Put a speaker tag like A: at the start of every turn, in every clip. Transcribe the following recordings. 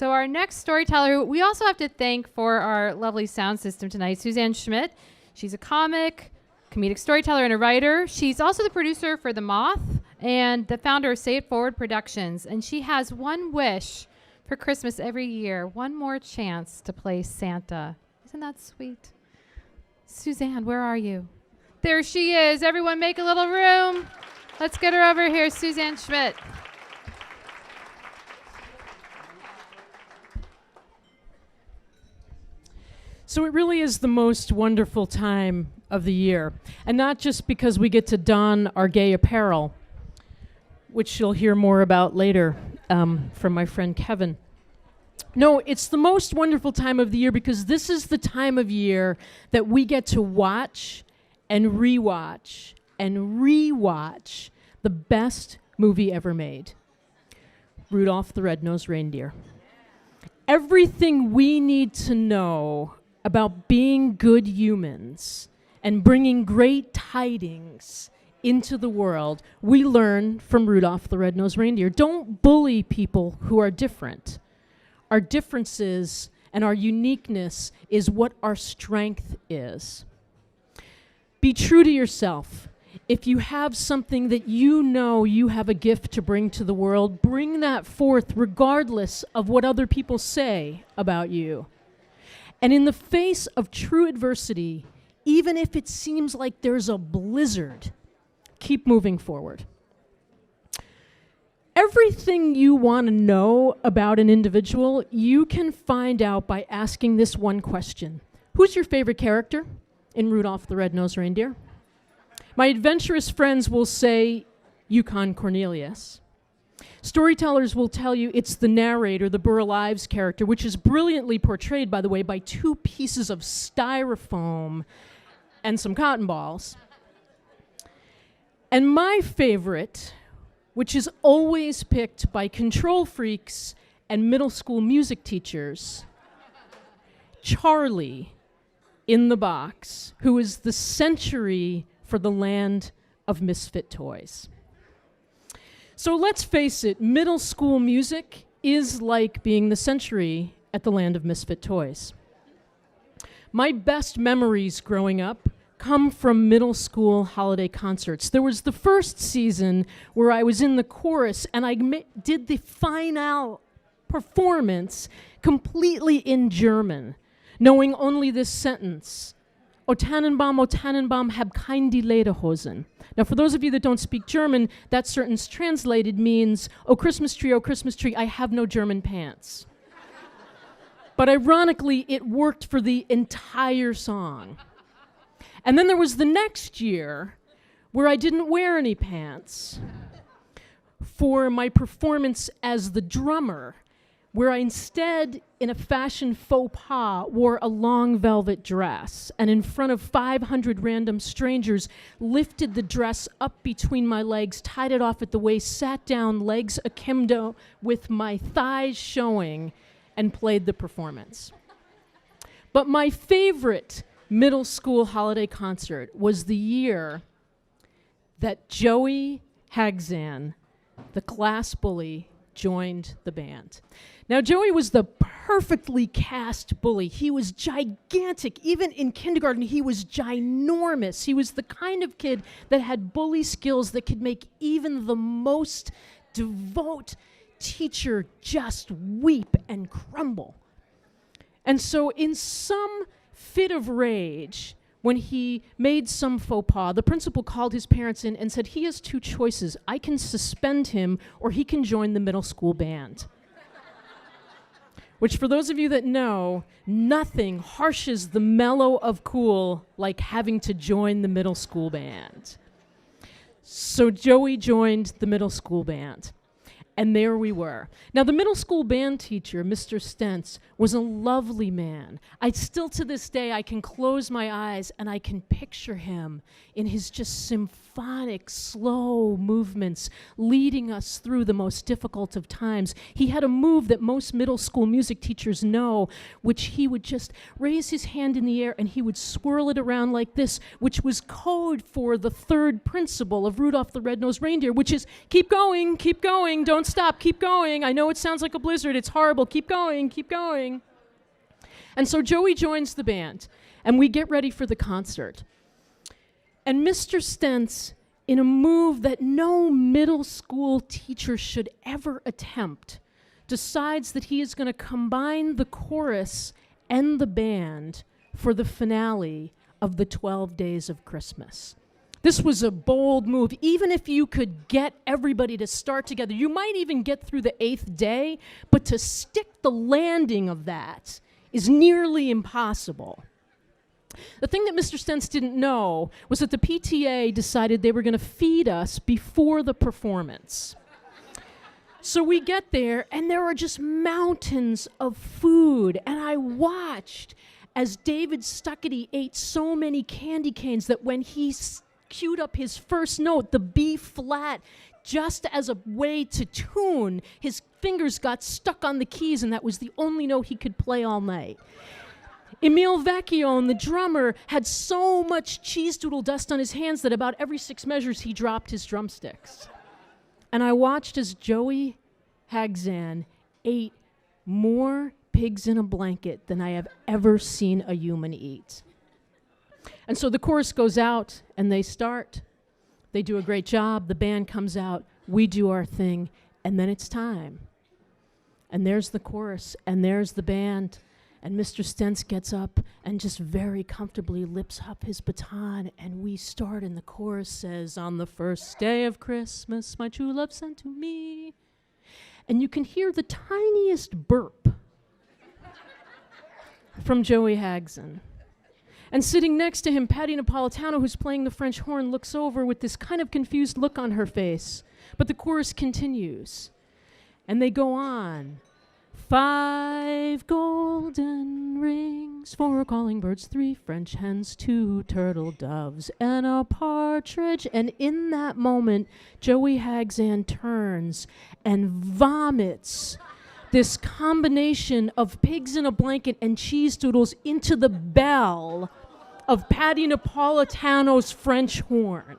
A: So our next storyteller, we also have to thank for our lovely sound system tonight, Susanne Schmidt. She's a comedic storyteller and a writer. She's also the producer for The Moth and the founder of Say It Forward Productions. And she has one wish for Christmas every year, one more chance to play Santa. Isn't that sweet? Susanne, where are you? There she is. Everyone make a little room. Let's get her over here, Susanne Schmidt.
B: So it really is the most wonderful time of the year, and not just because we get to don our gay apparel, which you'll hear more about later from my friend Kevin. No, it's the most wonderful time of the year because this is the time of year that we get to watch and rewatch and rewatch the best movie ever made, Rudolph the Red-Nosed Reindeer. Everything we need to know about being good humans and bringing great tidings into the world, we learn from Rudolph the Red-Nosed Reindeer. Don't bully people who are different. Our differences and our uniqueness is what our strength is. Be true to yourself. If you have something that you know you have a gift to bring to the world, bring that forth regardless of what other people say about you. And in the face of true adversity, even if it seems like there's a blizzard, keep moving forward. Everything you want to know about an individual, you can find out by asking this one question. Who's your favorite character in Rudolph the Red-Nosed Reindeer? My adventurous friends will say Yukon Cornelius. Storytellers will tell you it's the narrator, the Burl Ives character, which is brilliantly portrayed, by the way, by two pieces of styrofoam and some cotton balls. And my favorite, which is always picked by control freaks and middle school music teachers, Charlie in the Box, who is the century for the land of misfit toys. So let's face it, middle school music is like being the century at the land of misfit toys. My best memories growing up come from middle school holiday concerts. There was the first season where I was in the chorus and I did the final performance completely in German, knowing only this sentence, O Tannenbaum, hab kein die Lederhosen. Now, for those of you that don't speak German, that sentence translated means, oh Christmas tree, I have no German pants. But ironically, it worked for the entire song. And then there was the next year where I didn't wear any pants for my performance as the drummer, where I instead, in a fashion faux pas, wore a long velvet dress and in front of 500 random strangers, lifted the dress up between my legs, tied it off at the waist, sat down, legs akimbo with my thighs showing, and played the performance. But my favorite middle school holiday concert was the year that Joey Hagzan, the class bully, joined the band. Now, Joey was the perfectly cast bully. He was gigantic. Even in kindergarten, he was ginormous. He was the kind of kid that had bully skills that could make even the most devout teacher just weep and crumble. And so in some fit of rage, when he made some faux pas, the principal called his parents in and said, he has two choices. I can suspend him or he can join the middle school band. Which, for those of you that know, nothing harshes the mellow of cool like having to join the middle school band. So Joey joined the middle school band. And there we were. Now, the middle school band teacher, Mr. Stentz, was a lovely man. Still to this day, I can close my eyes and I can picture him in his just symphonic, slow movements, leading us through the most difficult of times. He had a move that most middle school music teachers know, which he would just raise his hand in the air and he would swirl it around like this, which was code for the third principle of Rudolph the Red-Nosed Reindeer, which is, keep going, don't don't stop, keep going. I know it sounds like a blizzard, it's horrible, keep going, keep going. And so Joey joins the band, and we get ready for the concert. And Mr. Stentz, in a move that no middle school teacher should ever attempt, decides that he is going to combine the chorus and the band for the finale of the 12 Days of Christmas. This was a bold move. Even if you could get everybody to start together, you might even get through the 8th day, but to stick the landing of that is nearly impossible. The thing that Mr. Stentz didn't know was that the PTA decided they were going to feed us before the performance. So we get there, and there are just mountains of food, and I watched as David Stuckety ate so many candy canes that when he cued up his first note, the B flat, just as a way to tune, his fingers got stuck on the keys, and that was the only note he could play all night. Emile Vecchione, the drummer, had so much cheese doodle dust on his hands that about every 6 measures he dropped his drumsticks. And I watched as Joey Hagzan ate more pigs in a blanket than I have ever seen a human eat. And so the chorus goes out, and they start. They do a great job. The band comes out. We do our thing. And then it's time. And there's the chorus, and there's the band. And Mr. Stentz gets up and just very comfortably lifts up his baton, and we start, and the chorus says, "On the first day of Christmas, my true love sent to me." And you can hear the tiniest burp from Joey Hagzan. And sitting next to him, Patti Napolitano, who's playing the French horn, looks over with this kind of confused look on her face. But the chorus continues. And they go on. 5 golden rings, 4 calling birds, 3 French hens, 2 turtle doves, and a partridge. And in that moment, Joey Hagzan turns and vomits this combination of pigs in a blanket and cheese doodles into the bell of Patti Napolitano's French horn.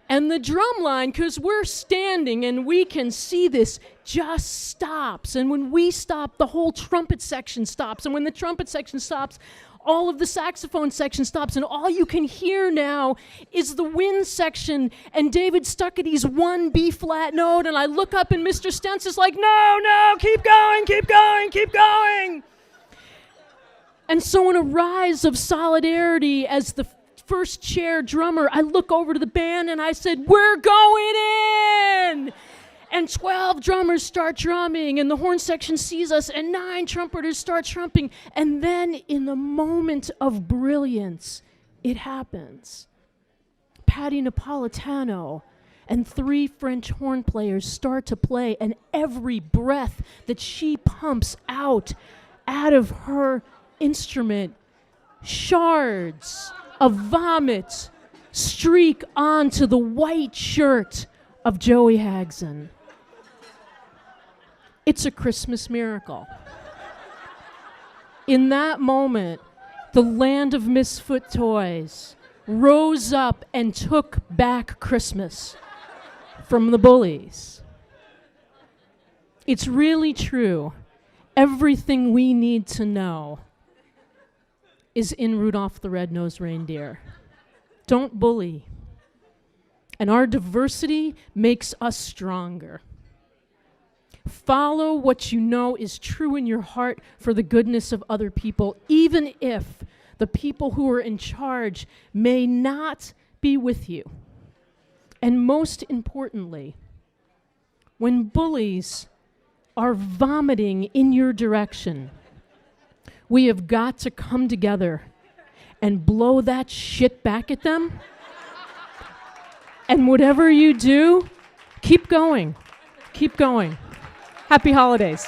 B: And the drum line, because we're standing and we can see this, just stops. And when we stop, the whole trumpet section stops. And when the trumpet section stops, all of the saxophone section stops. And all you can hear now is the wind section and David Stuckety's 1 B flat note. And I look up and Mr. Stentz is like, no, keep going, keep going, keep going. And so in a rise of solidarity, as the first chair drummer, I look over to the band and I said, "We're going in!" And 12 drummers start drumming, and the horn section sees us, and 9 trumpeters start trumping. And then in the moment of brilliance, it happens. Patti Napolitano and 3 French horn players start to play, and every breath that she pumps out of her instrument, shards of vomit streak onto the white shirt of Joey Hagzan. It's a Christmas miracle. In that moment, the land of misfit toys rose up and took back Christmas from the bullies. It's really true. Everything we need to know is in Rudolph the Red-Nosed Reindeer. Don't bully. And our diversity makes us stronger. Follow what you know is true in your heart for the goodness of other people, even if the people who are in charge may not be with you. And most importantly, when bullies are vomiting in your direction, we have got to come together and blow that shit back at them. And whatever you do, keep going. Keep going. Happy holidays.